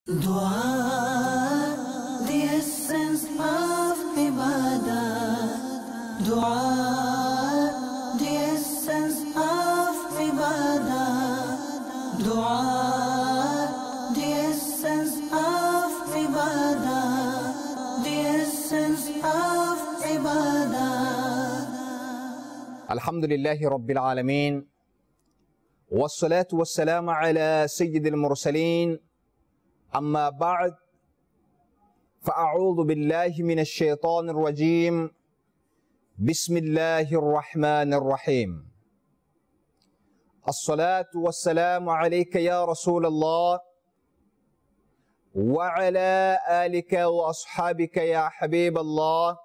Dua, the essence of ibadah. Dua, the essence of ibadah. Dua, the essence of ibadah. The essence of ibadah. Alhamdulillahi Rabbil Alameen. والصلاة والسلام على سيد المرسلين أما بعد فأعوذ بالله من الشيطان الرجيم بسم الله الرحمن الرحيم الصلاة والسلام عليك يا رسول الله وعلى آلك وأصحابك يا حبيب الله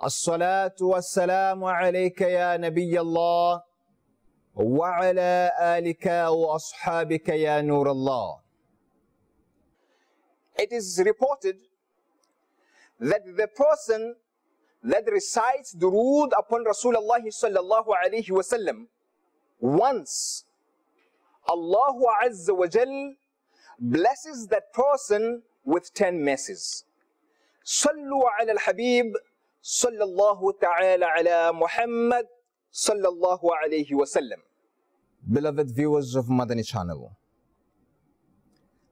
الصلاة والسلام عليك يا نبي الله وعلى آلك وأصحابك يا نور الله. It is reported that the person that recites durood upon Rasulullah sallallahu alayhi wa sallam once, Allah Azza wa Jal blesses that person with 10 mercies. Sallu ala al-Habib sallallahu ta'ala ala Muhammad sallallahu alayhi wa sallam. Beloved viewers of Madani Channel,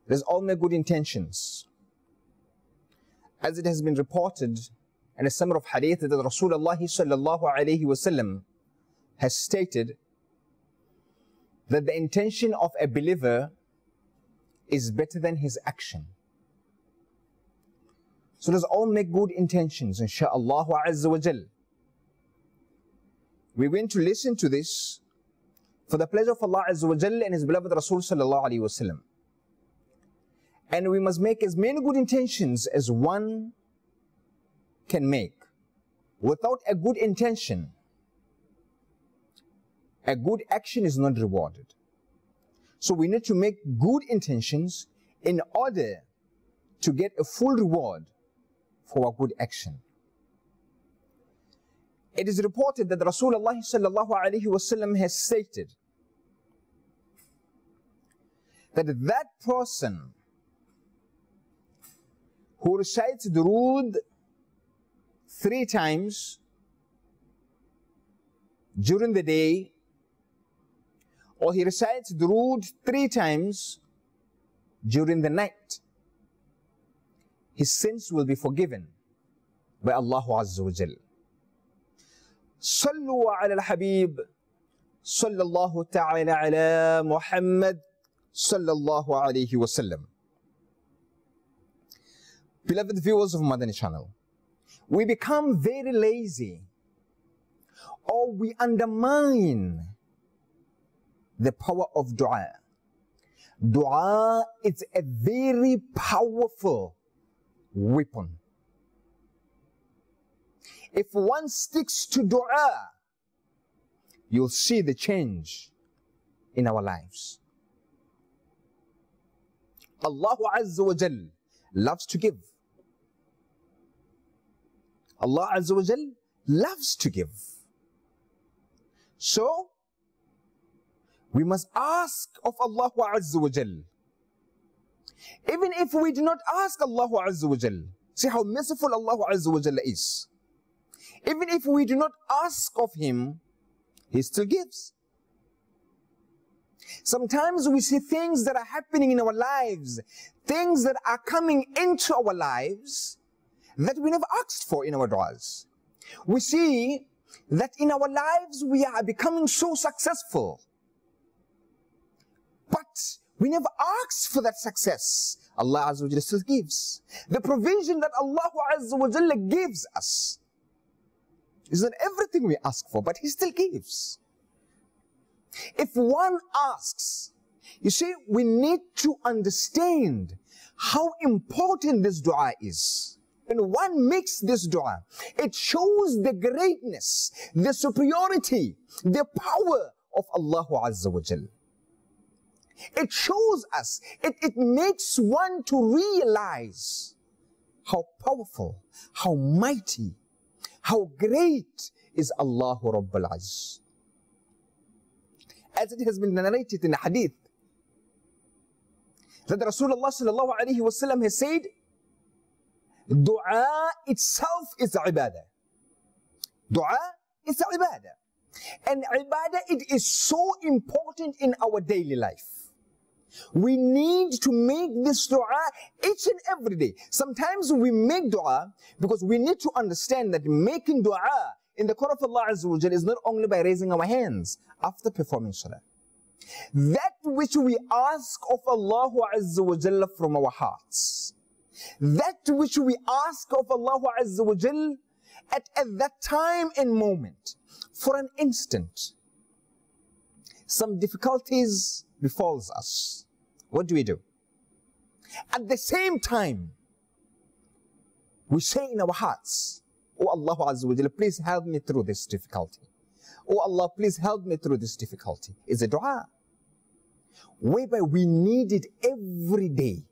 there's all my good intentions. As it has been reported in a summary of hadith that Rasulullah sallallahu alayhi wa sallam has stated that the intention of a believer is better than his action. So let's all make good intentions, insha'Allah azza wa jal. We're going to listen to this for the pleasure of Allah Azza wa Jalla and His beloved Rasul sallallahu alayhi wa sallam. And we must make as many good intentions as one can make. Without a good intention, a good action is not rewarded. So we need to make good intentions in order to get a full reward for our good action. It is reported that Rasulullah sallallahu alayhi wa sallam has stated that that person who recites durood 3 times during the day, or he recites durood 3 times during the night, his sins will be forgiven by Allah Azza wa Jal. صلوا على الحبيب صلى الله تعالى على محمد صلى الله عليه وسلم. Beloved viewers of Madani Channel, we become very lazy or we undermine the power of dua. Dua is a very powerful weapon. If one sticks to dua, you'll see the change in our lives. Allah Azza wa Jal loves to give. Allah Azza wa Jal loves to give. So, we must ask of Allah Azza wa Jal. Even if we do not ask Allah Azza wa Jal, see how merciful Allah Azza wa Jal is. Even if we do not ask of Him, He still gives. Sometimes we see things that are happening in our lives, things that are coming into our lives that we never asked for in our du'as. We see that in our lives we are becoming so successful, but we never asked for that success. Allah Azza wa Jalla still gives. The provision that Allah Azza wa Jalla gives us is not everything we ask for, but He still gives. If one asks, you see, we need to understand how important this dua is. When one makes this dua, it shows the greatness, the superiority, the power of Allah Azza wa Jal. It shows us, it makes one to realize how powerful, how mighty, how great is Allah Rabbul Azz. As it has been narrated in the hadith that Rasulullah sallallahu alayhi wa sallam has said, dua itself is ibadah. Dua is ibadah. And ibadah, it is so important in our daily life. We need to make this dua each and every day. Sometimes we make dua because we need to understand that making dua in the court of Allah Azza wa Jal is not only by raising our hands after performing salah. That which we ask of Allah Azza wa Jal from our hearts, that which we ask of Allah Azza wa Jal at that time and moment. For an instant, some difficulties befalls us. What do? At the same time, we say in our hearts, Oh Allah Azza wa Jalla, please help me through this difficulty. Oh Allah, please help me through this difficulty. It's a dua, whereby we need it every day.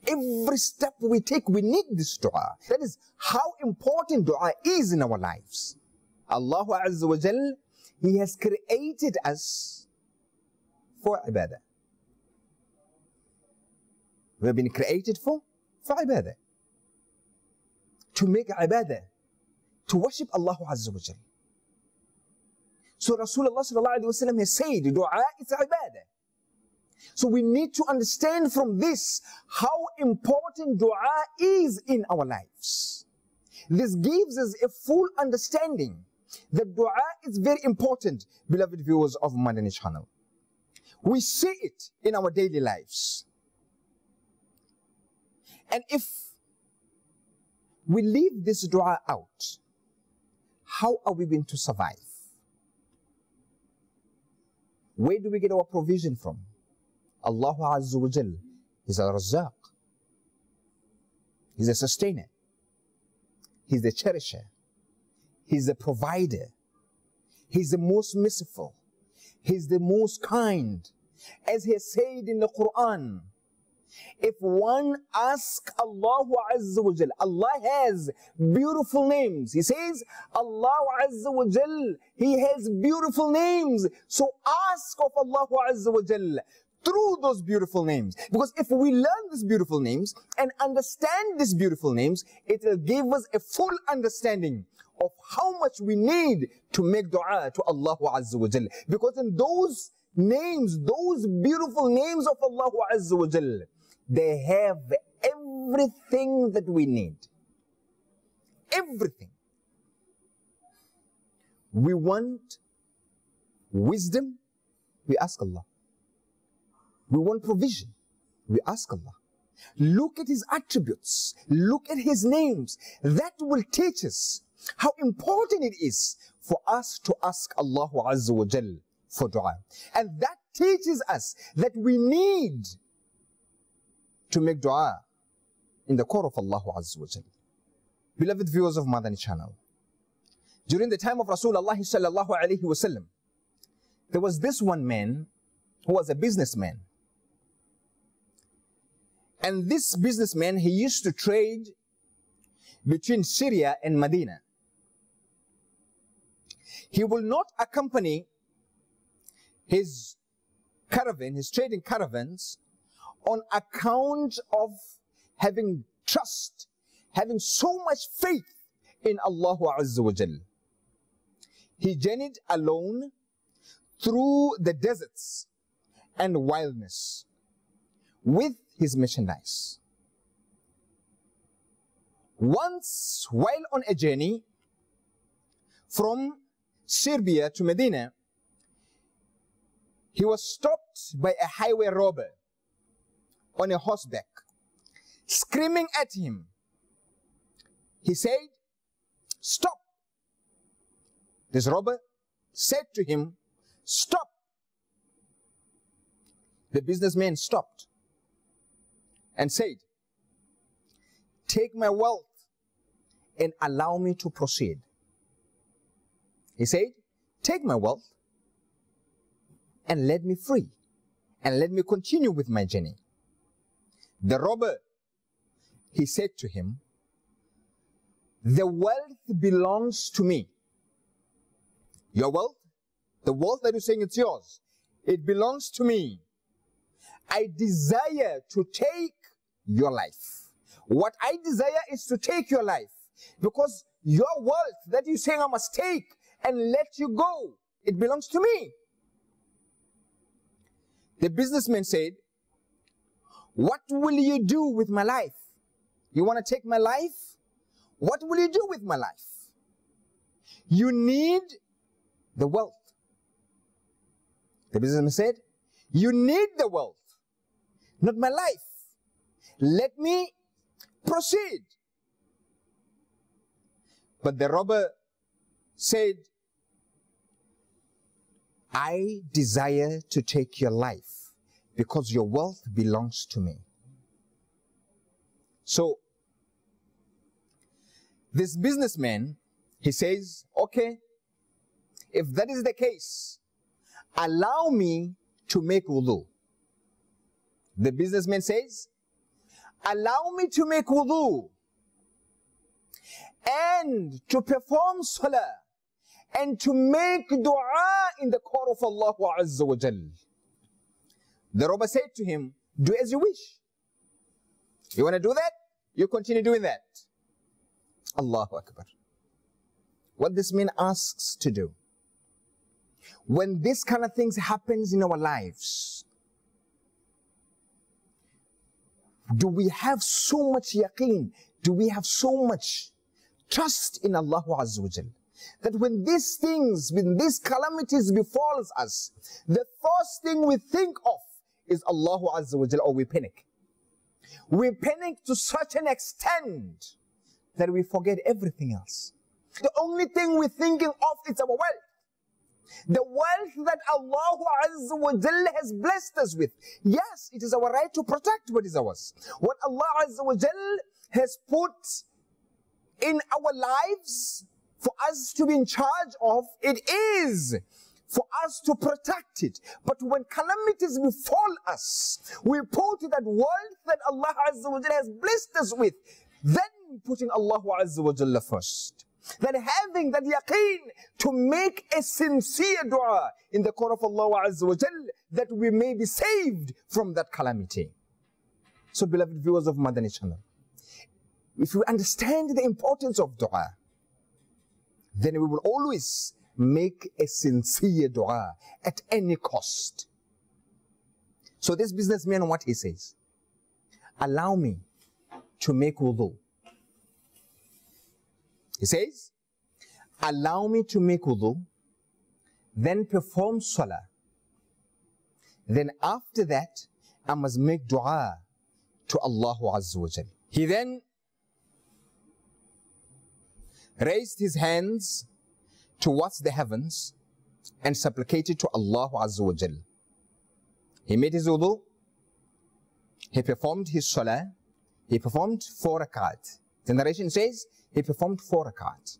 Every step we take, we need this dua. That is how important dua is in our lives. Allah Azza wa Jal, He has created us for ibadah. We have been created for ibadah. To make ibadah, to worship Allah Azza wa Jal. So Rasulullah sallallahu alayhi wa sallam has said, dua is ibadah. So we need to understand from this how important dua is in our lives. This gives us a full understanding that dua is very important, beloved viewers of Madani Channel. We see it in our daily lives. And if we leave this dua out, how are we going to survive? Where do we get our provision from? Allah Azza wa Jal is a Razzaq. He's a sustainer. He's the cherisher. He's the provider. He's the most merciful. He's the most kind. As He has said in the Quran, if one asks Allah Azza wa Jal, Allah has beautiful names. He says, Allah Azza wa Jal, He has beautiful names. So ask of Allah Azza wa Jal through those beautiful names. Because if we learn these beautiful names and understand these beautiful names, it will give us a full understanding of how much we need to make dua to Allah Azza wa Jal. Because in those names, those beautiful names of Allah Azza wa Jal, they have everything that we need. Everything. We want wisdom, we ask Allah. We want provision, we ask Allah. Look at His attributes, look at His names. That will teach us how important it is for us to ask Allah Azza wa Jal for dua. And that teaches us that we need to make dua in the court of Allah Azza wa Jal. Beloved viewers of Madani Channel, during the time of Rasulullah sallallahu alayhi wa sallam, there was this one man who was a businessman. And this businessman, he used to trade between Syria and Medina. He will not accompany his caravan, his trading caravans, on account of having trust, having so much faith in Allah Azza wa Jal. He journeyed alone through the deserts and wilderness with his merchandise. Once, while on a journey from Serbia to Medina, he was stopped by a highway robber on a horseback, screaming at him. He said, "Stop." This robber said to him, "Stop." The businessman stopped and said, "Take my wealth and allow me to proceed." He said, "Take my wealth and let me free and let me continue with my journey." The robber, he said to him, "The wealth belongs to me." Your wealth, the wealth that you're saying it's yours, it belongs to me. I desire to take your life. What I desire is to take your life. Because your wealth that you're saying I must take and let you go, it belongs to me. The businessman said, what will you do with my life? You want to take my life? What will you do with my life? You need the wealth. The businessman said, you need the wealth, not my life. Let me proceed. But the robber said, I desire to take your life because your wealth belongs to me. So, this businessman, he says, okay, if that is the case, allow me to make wudu. The businessman says, allow me to make wudu and to perform salah and to make dua in the court of Allah Azza wa Jal. The robber said to him, do as you wish. You want to do that? You continue doing that. Allahu Akbar. What this man asks to do. When this kind of things happens in our lives, do we have so much yaqeen? Do we have so much trust in Allah Azza wa Jal? That when these things, when these calamities befalls us, the first thing we think of is Allah Azza wa Jal, or we panic. We panic to such an extent that we forget everything else. The only thing we're thinking of is our wealth. The wealth that Allah Azza wa Jal has blessed us with. Yes, it is our right to protect what is ours. What Allah Azza wa Jal has put in our lives for us to be in charge of, it is for us to protect it. But when calamities befall us, we put that wealth that Allah Azza wa Jal has blessed us with, then putting Allah Azza wa Jal first. Then having that yaqeen to make a sincere dua in the court of Allah Azza wa Jal, that we may be saved from that calamity. So beloved viewers of Madani Channel, if we understand the importance of dua, then we will always make a sincere dua at any cost. So this businessman, what he says, allow me to make wudu. He says, allow me to make wudu, then perform salah. Then after that, I must make dua to Allah Azza wa Jal. He then raised his hands towards the heavens and supplicated to Allah Azza wa Jal. He made his wudu, he performed his salah, he performed 4 rakat. The narration says he performed 4 rakat.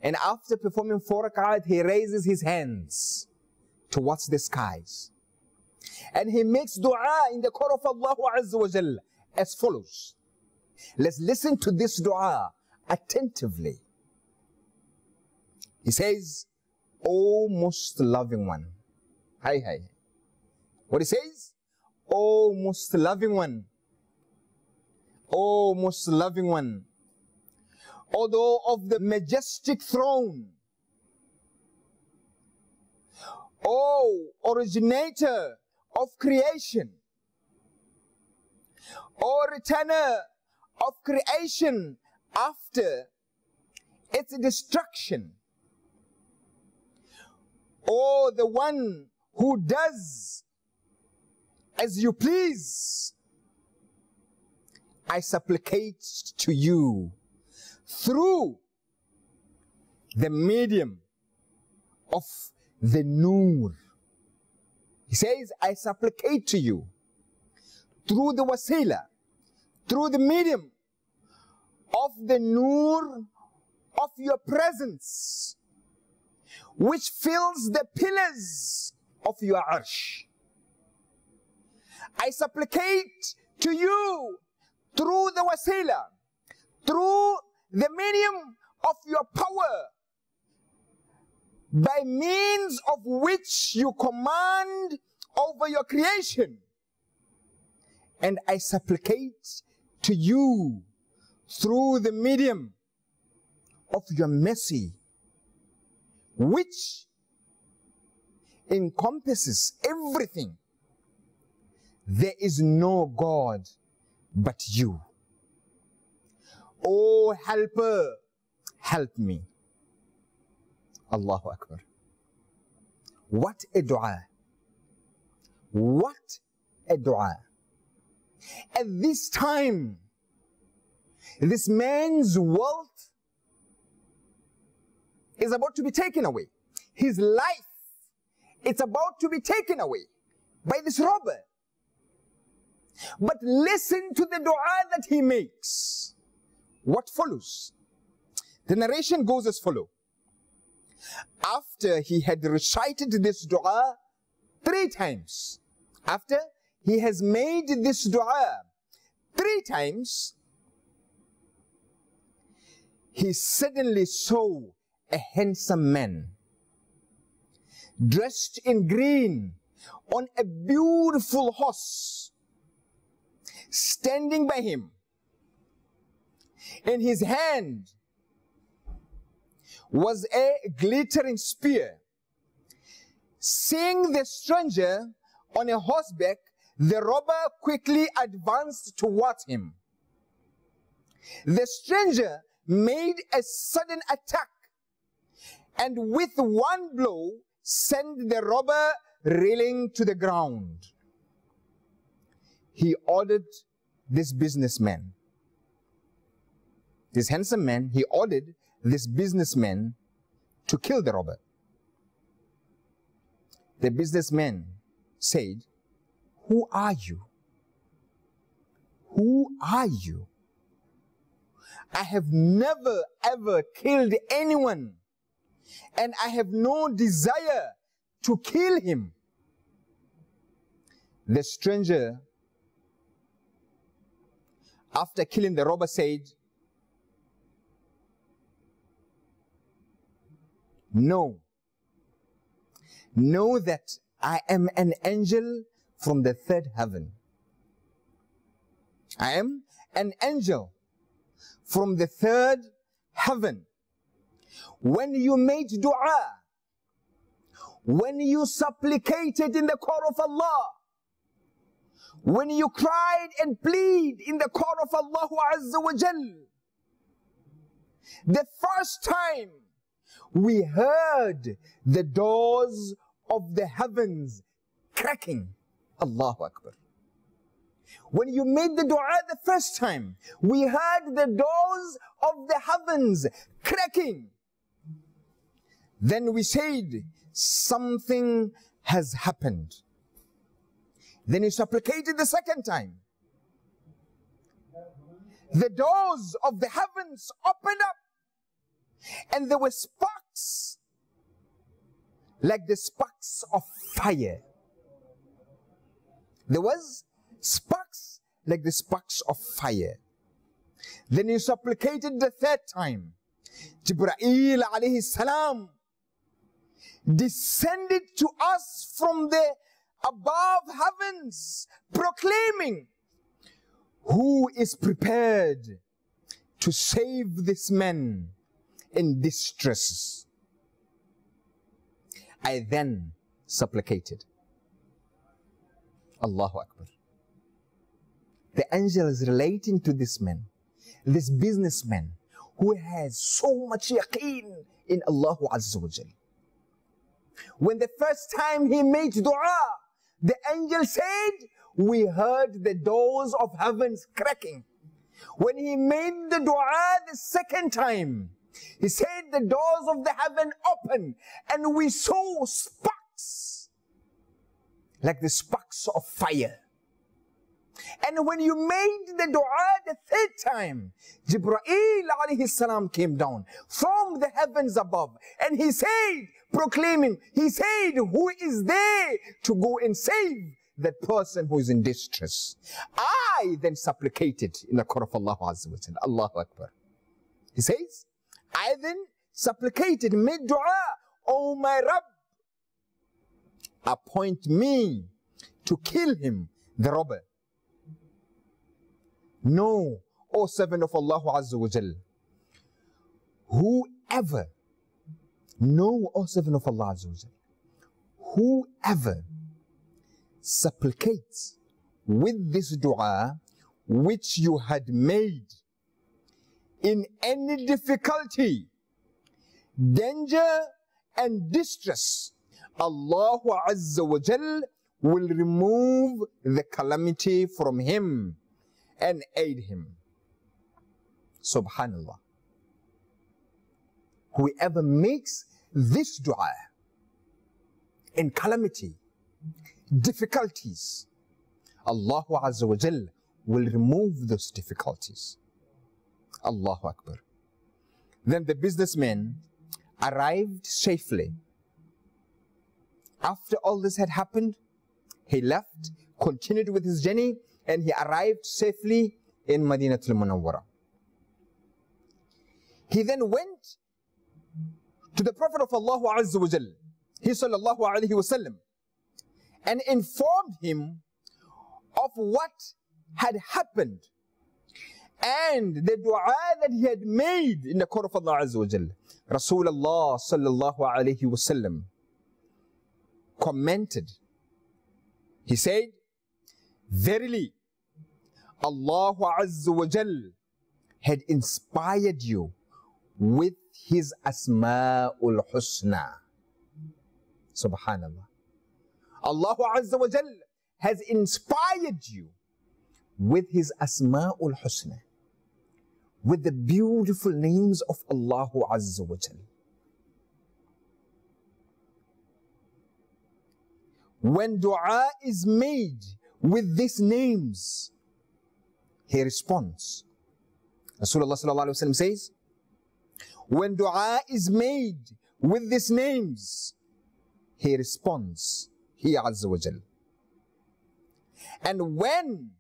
And after performing 4 rakat, he raises his hands towards the skies. And he makes dua in the court of Allah Azza wa Jal as follows. Let's listen to this dua attentively. He says, O most loving one. Hi, hi. What he says? O most loving one. O most loving one. Although of the majestic throne. O originator of creation. O returner of creation after its destruction. O the one who does as you please. I supplicate to you through the medium of the Noor. He says, I supplicate to you through the wasila, through the medium of the Noor of your presence, which fills the pillars of your arsh. I supplicate to you through the wasila, through the medium of your power, by means of which you command over your creation, and I supplicate to you through the medium of your mercy, which encompasses everything. There is no God but you. O helper, help me. Allahu Akbar. What a dua. What a dua. At this time, this man's wealth is about to be taken away. His life, it's about to be taken away by this robber. But listen to the dua that he makes. What follows? The narration goes as follows. After he had recited this dua 3 times, after he has made this dua 3 times, he suddenly saw a handsome man dressed in green on a beautiful horse standing by him. In his hand was a glittering spear. Seeing the stranger on a horseback, the robber quickly advanced towards him. The stranger made a sudden attack and with one blow sent the robber reeling to the ground. He ordered this businessman, this handsome man, he ordered this businessman to kill the robber. The businessman said, "Who are you? Who are you? I have never ever killed anyone, and I have no desire to kill him." The stranger, after killing the robber, said, "No, know that I am an angel from the 3rd heaven. I am an angel from the 3rd heaven. When you made dua, when you supplicated in the court of Allah, when you cried and plead in the court of Allah Azza wa Jal, the first time we heard the doors of the heavens cracking." Allahu Akbar. When you made the dua the first time, we heard the doors of the heavens cracking. Then we said, something has happened. Then you supplicated the second time. The doors of the heavens opened up, and there were sparks, like the sparks of fire. There was sparks like the sparks of fire. Then you supplicated the 3rd time. Jibreel alayhi salam descended to us from the above heavens, proclaiming, "Who is prepared to save this man in distress?" I then supplicated. Allahu Akbar. The angel is relating to this man, this businessman who has so much yaqeen in Allah Azza wa Jal. When the first time he made dua, the angel said, we heard the doors of heavens cracking. When he made the dua the second time, he said the doors of the heaven opened and we saw sparks, like the sparks of fire. And when you made the dua the 3rd time, Jibreel alayhi salam came down from the heavens above and he said, proclaiming, he said, "Who is there to go and save that person who is in distress?" I then supplicated in the court of Allah Azza wa Jalla. Allahu Akbar. He says, I then supplicated, made dua, "Oh my Rabb, appoint me to kill him, the robber." Know, O servant of Allah Azza wa Jal, whoever, know, O servant of Allah Azza wa Jal, whoever supplicates with this dua which you had made in any difficulty, danger and distress, Allah Azza wa Jal will remove the calamity from him and aid him. Subhanallah. Whoever makes this dua in calamity, difficulties, Allah Azza wa Jal will remove those difficulties. Allahu Akbar. Then the businessman arrived safely. After all this had happened, he left, continued with his journey, and he arrived safely in Madinatul Munawwara. He then went to the Prophet of Allah Azza wa Jal, he sallallahu alayhi wa sallam, and informed him of what had happened and the dua that he had made in the court of Allah Azza wa Jal. Rasulullah sallallahu alayhi wa sallam commented. He said, verily, Allah Azza wa Jal had inspired you with his Asma'ul Husna. Subhanallah. Allah Azza wa Jal has inspired you with his Asma'ul Husna, with the beautiful names of Allah Azza wa Jal. When dua is made with these names, he responds. Rasulullah sallallahu alaihi wasallam says, when dua is made with these names, he responds, he Azza wa Jal. And when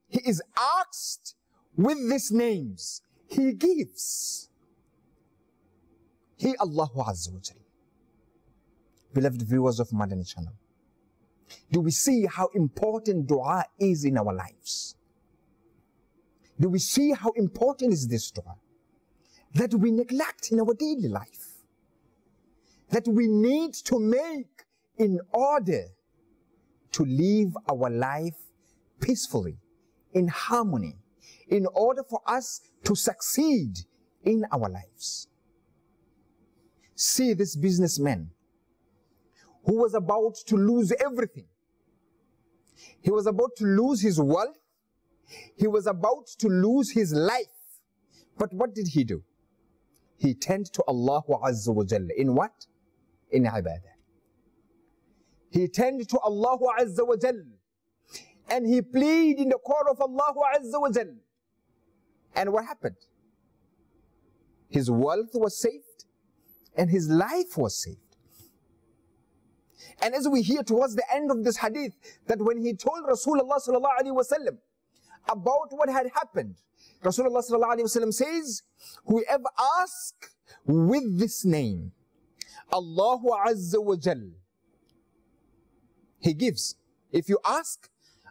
he is asked with these names, he gives. He Allahu Azza wa Jal. Beloved viewers of Madani Channel, do we see how important dua is in our lives? Do we see how important is this dua that we neglect in our daily life, that we need to make in order to live our life peacefully, in harmony, in order for us to succeed in our lives? See this businessman who was about to lose everything. He was about to lose his wealth. He was about to lose his life. But what did he do? He turned to Allah Azza wa Jalla. In what? In ibadah. He turned to Allah Azza wa Jalla and he pleaded in the court of Allah Azza wa Jalla. And what happened? His wealth was saved and his life was saved. And as we hear towards the end of this hadith, that when he told Rasulullah sallallahu alaihi wasallam about what had happened, Rasulullah sallallahu alaihi wasallam says, whoever asks with this name, Allahu Azza wa Jal, he gives. If you ask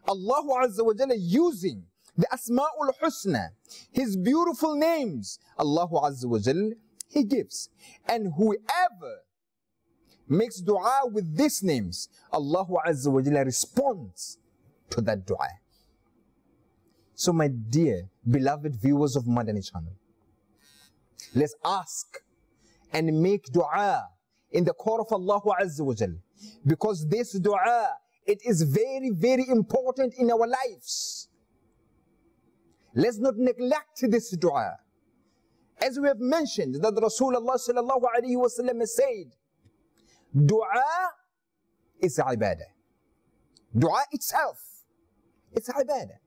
Allahu Azza wa Jal using the Asma'ul Husna, his beautiful names, Allahu Azza wa Jal, he gives. And whoever makes dua with these names, Allah Azza wa Jalla responds to that dua. So my dear beloved viewers of Madani Channel, let's ask and make dua in the court of Allah Azza wa Jalla, because this dua, it is very, very important in our lives. Let's not neglect this dua. As we have mentioned, that Rasulullah sallallahu alaihi wasallam has said, dua is ibadah. Dua itself is ibadah.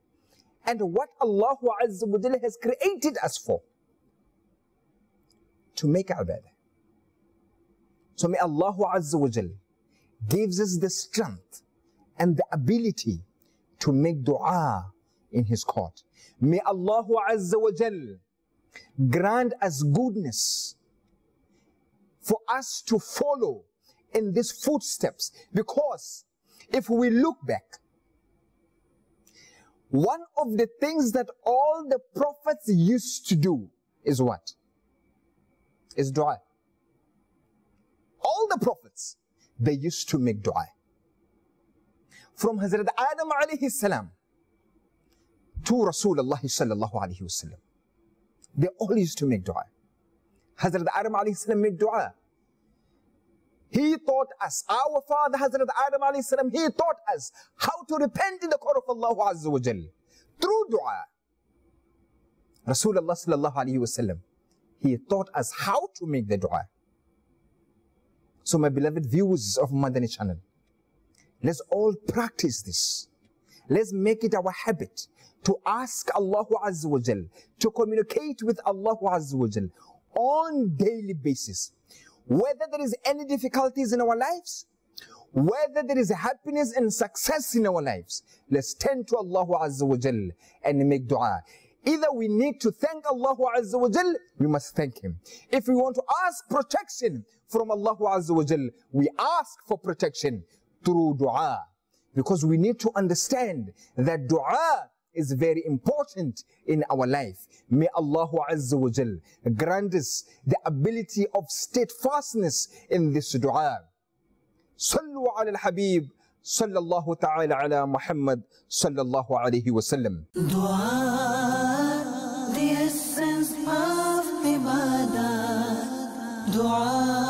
And what Allah Azza wa Jalla has created us for, to make ibadah. So may Allah Azza wa Jalla gives us the strength and the ability to make dua in his court. May Allah Azza wa Jalla grant us goodness for us to follow in these footsteps, because if we look back, one of the things that all the prophets used to do is what? Is dua. All the prophets, they used to make dua. From Hazrat Adam alayhi salam to Rasulullah sallallahu alayhi wasallam, they all used to make dua. Hazrat Adam alayhi salam made dua. He taught us, our father Hazrat Adam alayhi salam, he taught us how to repent in the court of Allah Azza wa Jal through dua. Rasulullah sallallahu alayhi wasallam, he taught us how to make the dua. So my beloved viewers of Madani Channel, let's all practice this. Let's make it our habit to ask Allah Azza wa Jal, to communicate with Allah Azza wa Jal on daily basis. Whether there is any difficulties in our lives, whether there is happiness and success in our lives, let's turn to Allah Azza wa Jal and make dua. Either we need to thank Allah Azza wa Jal, we must thank Him. If we want to ask protection from Allah Azza wa Jal, we ask for protection through dua. Because we need to understand that dua is very important in our life. May Allah Azza wa Jal grant us the ability of steadfastness in this dua. Sallu ala al-Habib, sallallahu ta'ala ala Muhammad, sallallahu alayhi wa sallam. Dua, the essence of ibadat. Dua.